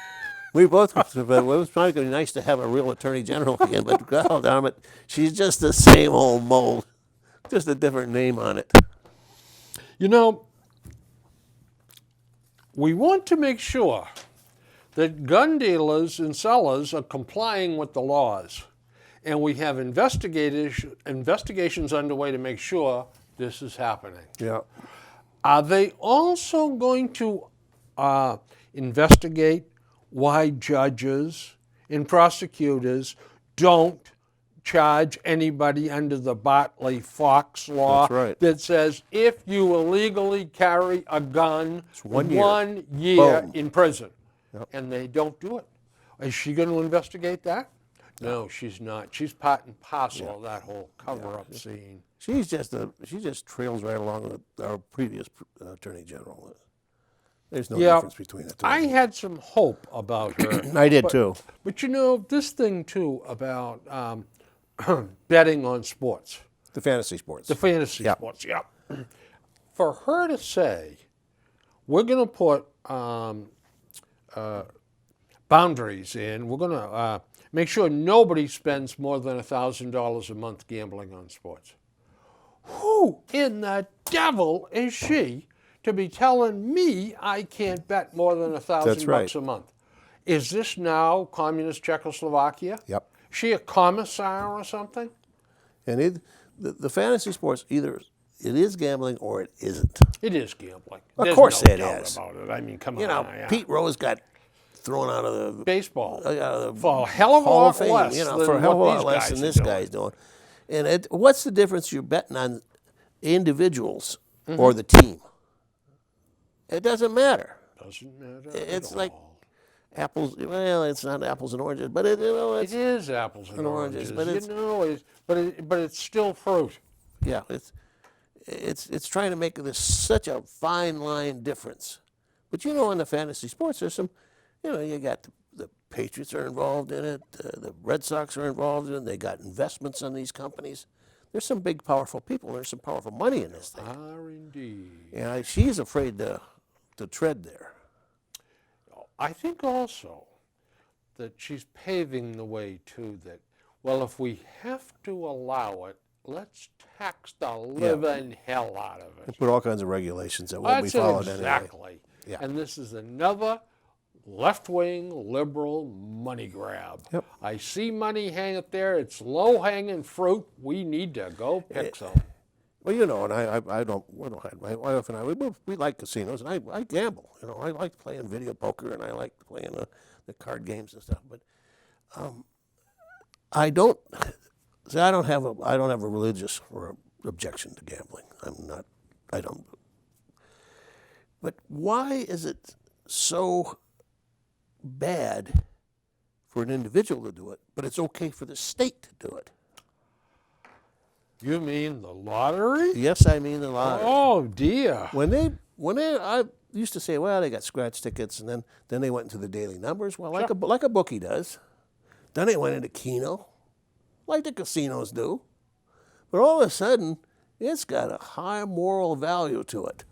We both, but it was probably going to be nice to have a real Attorney General again, but God darn it, she's just the same old mold, just a different name on it. You know, we want to make sure that gun dealers and sellers are complying with the laws. And we have investigations underway to make sure this is happening. Yeah. Are they also going to investigate why judges and prosecutors don't charge anybody under the Bartley-Fox law That's right. that says if you illegally carry a gun, It's 1 year. 1 year Boom. in prison? Yep. And they don't do it. Is she going to investigate that? No, she's not. She's part and parcel of that whole cover-up scene. She just trails right along with our previous Attorney General. There's no difference between the two. I had some hope about her. I did too. But you know, this thing too about betting on sports. The fantasy sports. The fantasy sports, yeah. For her to say, we're going to put boundaries in, we're going to make sure nobody spends more than $1,000 a month gambling on sports. Who in the devil is she to be telling me I can't bet more than $1,000 bucks a month? Is this now communist Czechoslovakia? Yep. She a commissar or something? And the fantasy sports, either it is gambling or it isn't. It is gambling. Of There's course no it doubt is. about it. I mean, come You on. know, Pete Rose got thrown out of the Baseball. the For a hell of a Hall lot of Fame, less you know, than for a hell of a what lot these less guys than are this doing. guy's doing. And what's the difference you're betting on individuals or the team? It doesn't matter. Doesn't matter. It's at like all. apples. Well, it's not apples and oranges, but it's It is apples and oranges, but it's, but it's still fruit. yeah, it's trying to make this such a fine line difference. But you know, in the fantasy sports, there's some, you know, you got the Patriots are involved in it, the Red Sox are involved in it. They got investments on these companies. There's some big, powerful people. There's some powerful money in this thing. Are indeed. And she's afraid to tread there. I think also that she's paving the way too that, well, if we have to allow it, let's tax the living hell out of it. Put all kinds of regulations that won't be That's it followed exactly. anyway. Yeah. And this is another left-wing liberal money grab. Yep. I see money hanging there. It's low-hanging fruit. We need to go pick some. Well, you know, and I don't, my wife and I, we like casinos, and I gamble. You know, I like playing video poker, and I like playing the card games and stuff. But I don't have a religious or objection to gambling. I don't. But why is it so bad for an individual to do it, but it's okay for the state to do it? You mean the lottery? Yes, I mean the lottery. Oh dear. I used to say, well, they got scratch tickets, and then they went into the daily numbers. Well, like a bookie does. Then they went into Keno, like the casinos do. But all of a sudden, it's got a high moral value to it.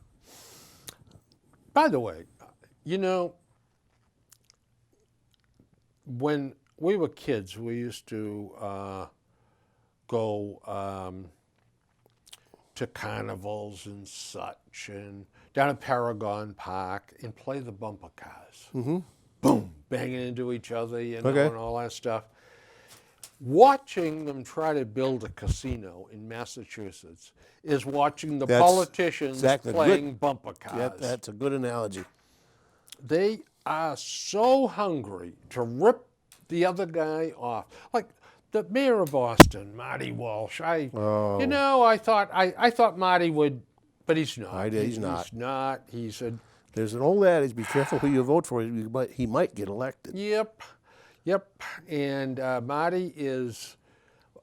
By the way, you know, when we were kids, we used to go to carnivals and such, and down at Paragon Park, and play the bumper cars. Mm-hmm. Boom, banging into each other, you know, and all that stuff. Watching them try to build a casino in Massachusetts is watching the politicians playing bumper cars. Yeah, that's a good analogy. They are so hungry to rip the other guy off. Like the mayor of Boston, Marty Walsh. I thought Marty would, but he's not. He's not. He's not. He said, there's an old adage: be careful who you vote for. He might get elected. Yep. And Marty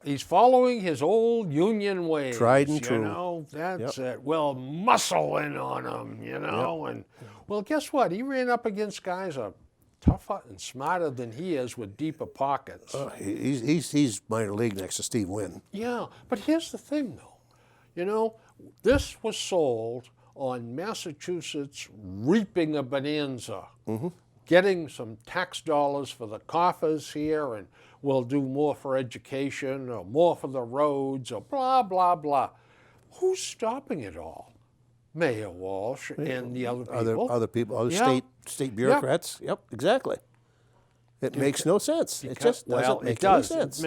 he's following his old union ways. Tried and true. You know, that's it. Well, muscle in on him, you know. And well, guess what? He ran up against guys tougher and smarter than he is with deeper pockets. He's minor league next to Steve Wynn. Yeah, but here's the thing, though. You know, this was sold on Massachusetts reaping a bonanza. Mm-hmm. Getting some tax dollars for the coffers here, and we'll do more for education or more for the roads or blah, blah, blah. Who's stopping it all? Mayor Walsh and the other people. Other people, other state bureaucrats. Yep, exactly. It makes no sense. It just doesn't make any sense.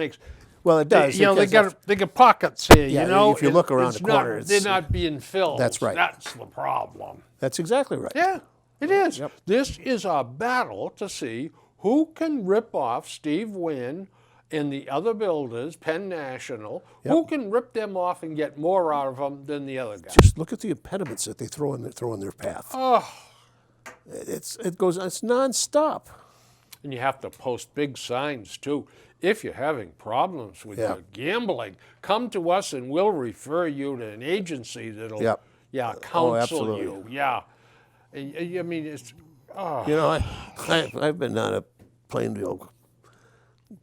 Well, it does. You know, they got pockets here, you know. If you look around the corner, they're not being filled. That's right. That's the problem. That's exactly right. Yeah. It is. Yep. This is a battle to see who can rip off Steve Wynn and the other builders, Penn National, who can rip them off and get more out of them than the other guy. Just look at the impediments that they throw in their path. Oh. It's nonstop. And you have to post big signs, too. If you're having problems with your gambling, come to us and we'll refer you to an agency that'll counsel you. Yeah. I mean, it's. Oh. You know, I've been down at Plainville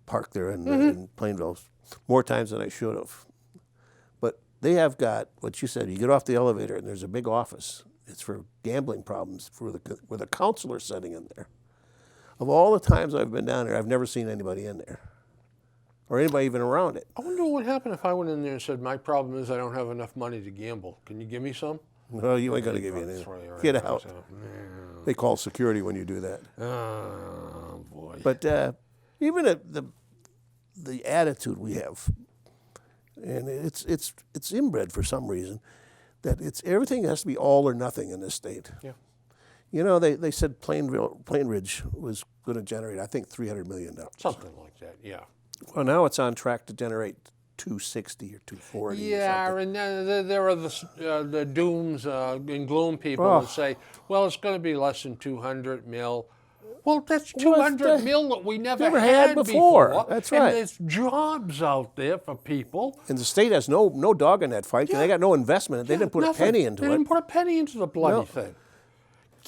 Park there in Plainville more times than I should have. But they have got what you said. You get off the elevator and there's a big office. It's for gambling problems with a counselor sitting in there. Of all the times I've been down there, I've never seen anybody in there or anybody even around it. I wonder what would happen if I went in there and said, my problem is I don't have enough money to gamble. Can you give me some? No, you ain't going to give you anything. Right. Get out. They call security when you do that. Oh, boy. But even the attitude we have, and it's inbred for some reason, that everything has to be all or nothing in this state. Yeah. You know, they said Plainridge was going to generate, I think, $300 million. Something like that, yeah. Well, now it's on track to generate 260 or 240. Yeah, and there are the dooms and gloom people that say, well, it's going to be less than 200 mil. Well, that's 200 mil that we never had before. That's right. And there's jobs out there for people. And the state has no dog in that fight. Yeah. They got no investment. They didn't put a penny into it. They didn't put a penny into the bloody thing.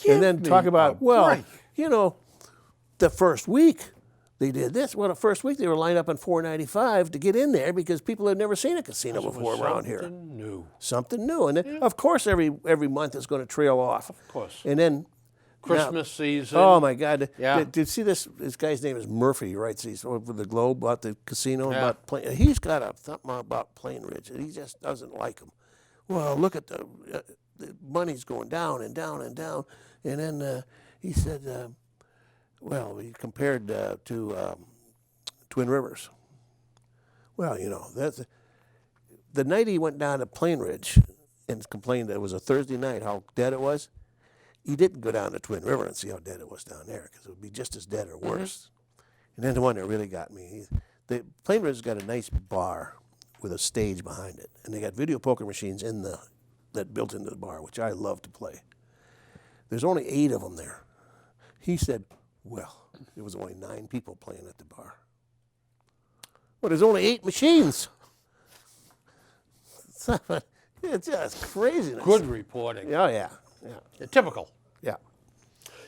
And then talk about, you know, the first week they did this. Well, the first week they were lined up on $4.95 to get in there because people had never seen a casino before around here. Something new. And then, of course, every month is going to trail off. Of course. And then Christmas season. Oh my God! Yeah. Did you see this? This guy's name is Murphy. He writes these over the Globe about the casino. Yeah. He's got something about Plainridge, and he just doesn't like them. Well, look at the money's going down and down and down, and then he said, well, he compared to Twin Rivers. Well, you know, that's the night he went down to Plainridge and complained that it was a Thursday night, how dead it was. He didn't go down to Twin River and see how dead it was down there, because it would be just as dead or worse. And then the one that really got me, the Plainridge's got a nice bar with a stage behind it, and they got video poker machines that built into the bar, which I love to play. There's only 8 of them there. He said, well, there was only 9 people playing at the bar. Well, there's only 8 machines. It's just craziness. Good reporting. Oh, yeah. Yeah. Typical. Yeah.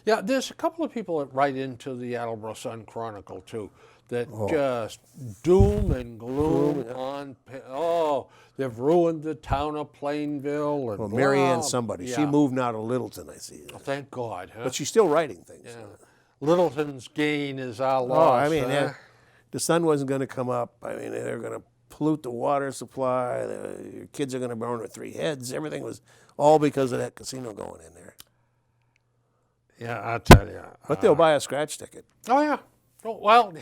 Yeah, there's a couple of people that write into the Attleboro Sun Chronicle, too, that just doom and gloom on. They've ruined the town of Plainville. And, Well, Mary Ann somebody. Yeah. She moved out of Littleton, I see. Oh, thank God. Huh? But she's still writing things. Yeah. Littleton's gain is our Oh, loss. I mean, the sun wasn't going to come up. I mean, they're going to pollute the water supply. Your kids are going to burn with 3 heads. Everything was all because of that casino going in there. Yeah, I'll tell you. But they'll buy a scratch ticket. Oh, yeah. Oh, well,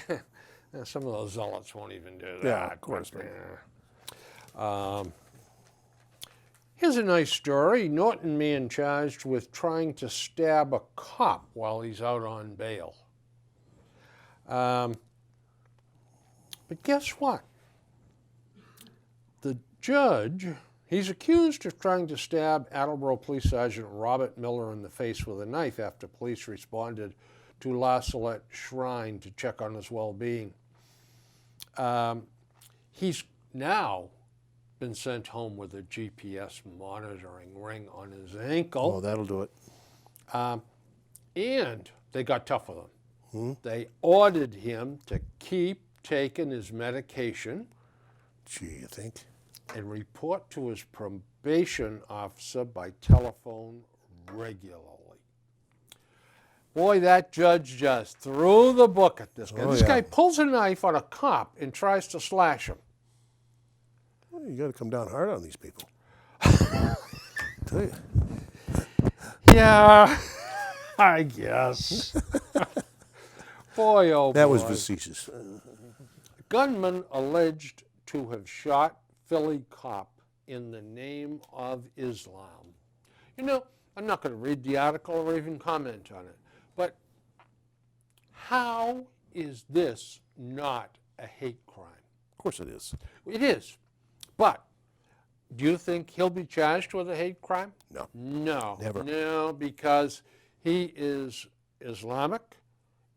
some of those zealots won't even do that. Yeah, of course, but, man. Here's a nice story. Norton man charged with trying to stab a cop while he's out on bail. But guess what? The judge, he's accused of trying to stab Attleboro Police Sergeant Robert Miller in the face with a knife after police responded to La Salette Shrine to check on his well-being. He's now been sent home with a GPS monitoring ring on his ankle. Oh, that'll do it. And they got tough with him. They ordered him to keep taking his medication. Gee, you think? And report to his probation officer by telephone regularly. Boy, that judge just threw the book at this guy. Oh, This yeah. guy pulls a knife on a cop and tries to slash him. Well, you got to come down hard on these people. Tell you. Yeah, I guess. Boy, oh boy. That was facetious. Gunman alleged to have shot Philly cop in the name of Islam. You know, I'm not going to read the article or even comment on it, but how is this not a hate crime? Of course it is. It is. But do you think he'll be charged with a hate crime? No. No. Never. No, because he is Islamic,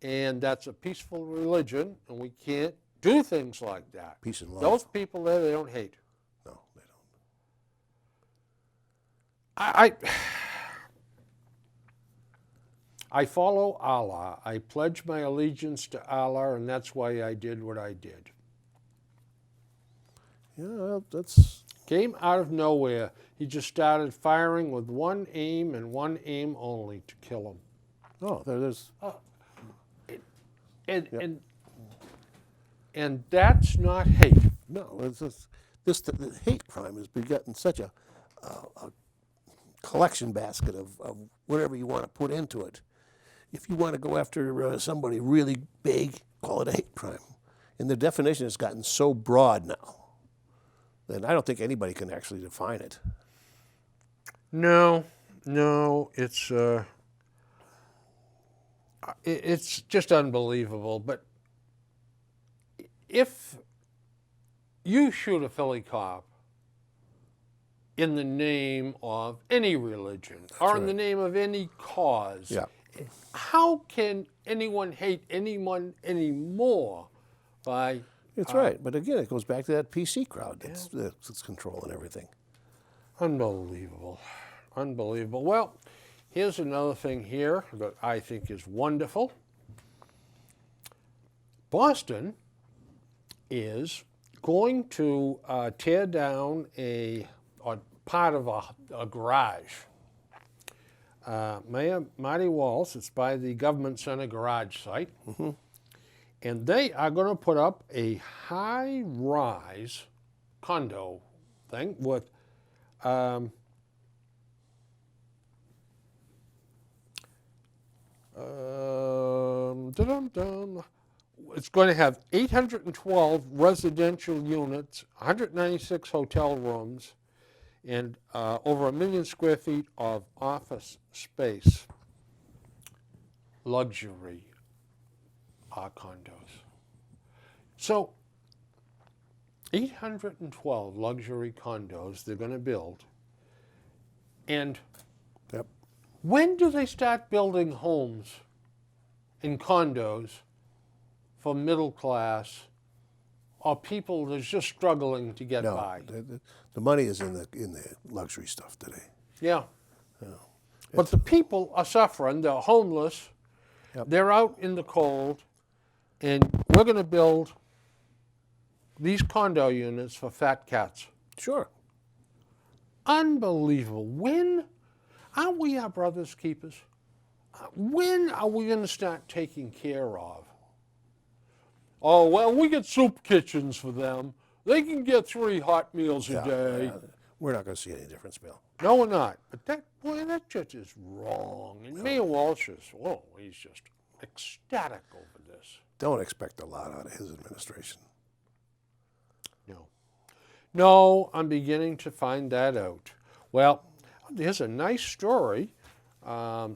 and that's a peaceful religion, and we can't do things like that. Peace and love. Those people there, they don't hate. No, they don't. I follow Allah. I pledge my allegiance to Allah, and that's why I did what I did. Yeah, well, that's... Came out of nowhere. He just started firing with one aim and one aim only, to kill him. Oh, there's... And that's not hate. No, it's just, the hate crime has begotten such a collection basket of whatever you want to put into it. If you want to go after somebody really big, call it a hate crime. And the definition has gotten so broad now that I don't think anybody can actually define it. No, it's just unbelievable. But if you shoot a Philly cop in the name of any religion or in the name of any cause, how can anyone hate anyone anymore by... That's right. But again, it goes back to that PC crowd that's controlling everything. Unbelievable. Unbelievable. Well, here's another thing here that I think is wonderful. Boston is going to tear down a part of a garage. Mayor Marty Walsh. It's by the Government Center garage site. Mm-hmm. And they are going to put up a high-rise condo thing with it's going to have 812 residential units, 196 hotel rooms, and over 1 million square feet of office space. Luxury condos. So 812 luxury condos they're going to build. And Yep. when do they start building homes in condos for middle class or people that's just struggling to get No, by? the money is in the luxury stuff today. Yeah. But the people are suffering. They're homeless. Yep. They're out in the cold. And we're going to build these condo units for fat cats. Sure. Unbelievable. When aren't we our brother's keepers? When are we going to start taking care of? Oh, well, we get soup kitchens for them. They can get 3 hot meals a day. We're not going to see any difference, Bill. No, we're not. But that just is wrong. And Mayor Walsh is, he's just ecstatic over this. Don't expect a lot out of his administration. No, I'm beginning to find that out. Well, here's a nice story. We'll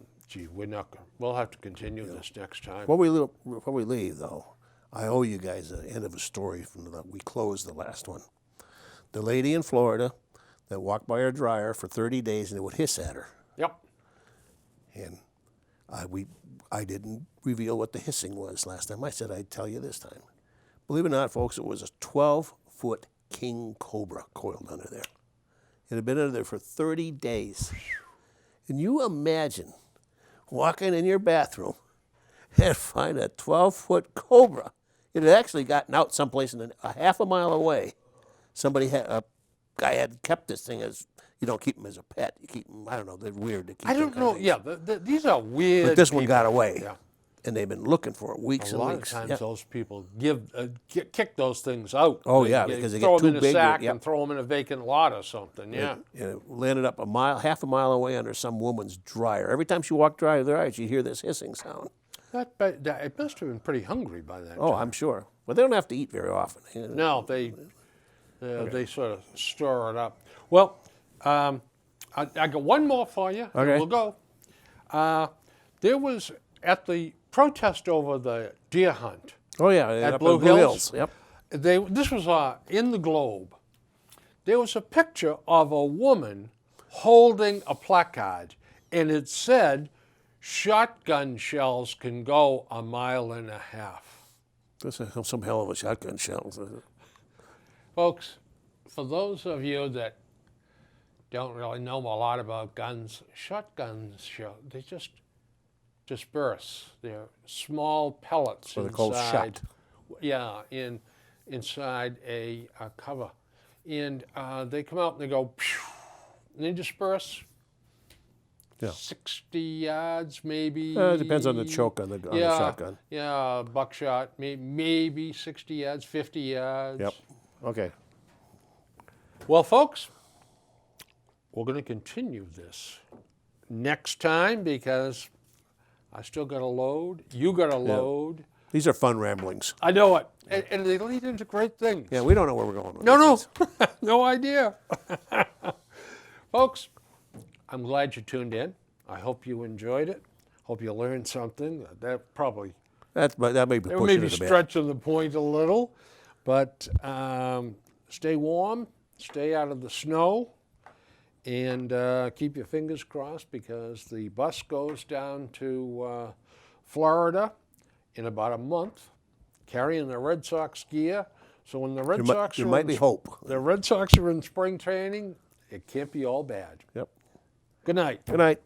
have to continue this next time. Before we leave, though, I owe you guys the end of a story we closed the last one. The lady in Florida that walked by her dryer for 30 days and it would hiss at her. Yep. And I didn't reveal what the hissing was last time. I said I'd tell you this time. Believe it or not, folks, it was a 12-foot king cobra coiled under there. It had been under there for 30 days. Can you imagine walking in your bathroom and find a 12-foot cobra? It had actually gotten out someplace a half a mile away. A guy had kept this thing as, you don't keep them as a pet. You keep them, I don't know, they're weird to keep. I don't know. Yeah, these are weird. But this one got away. Yeah. And they've been looking for it weeks and A lot weeks. of times those people kick those things out. Oh, yeah, because they get throw too them in a big. sack and throw them in a vacant lot or something. Yeah. And it landed up half a mile away under some woman's dryer. Every time she walked dry with her eyes, you'd hear this hissing sound. It must have been pretty hungry by that Oh, time. I'm sure. But they don't have to eat very often. No, they sort of stir it up. Well, I got one more for you. Okay. And we'll go. There was at the protest over the deer hunt. Oh, yeah. At up Blue in Hills. Yep. This was in the Globe. There was a picture of a woman holding a placard, and it said, "Shotgun shells can go 1.5 miles." This is some hell of a shotgun shell. Folks, for those of you that don't really know a lot about guns, shotguns, they just disperse. They're small pellets So they're inside. called shot. Yeah, inside a cover. And they come out and they go, phew, and they disperse. Yeah. 60 yards, maybe. It depends on the choke on the shotgun. Yeah, buckshot, maybe 60 yards, 50 yards. Yep. Okay. Well, folks, we're going to continue this next time because I still got a load. You got a load. These are fun ramblings. I know it. And they lead into great things. Yeah, we don't know where we're going with No, this. no idea. Folks, I'm glad you tuned in. I hope you enjoyed it. Hope you learned something. That That may be pushing maybe it a bit. stretching the point a little, but stay warm, stay out of the snow, and keep your fingers crossed because the bus goes down to Florida in about a month, carrying the Red Sox gear. So when the Red Sox there might be hope. The Red Sox are in spring training. It can't be all bad. Yep. Good night. Good night.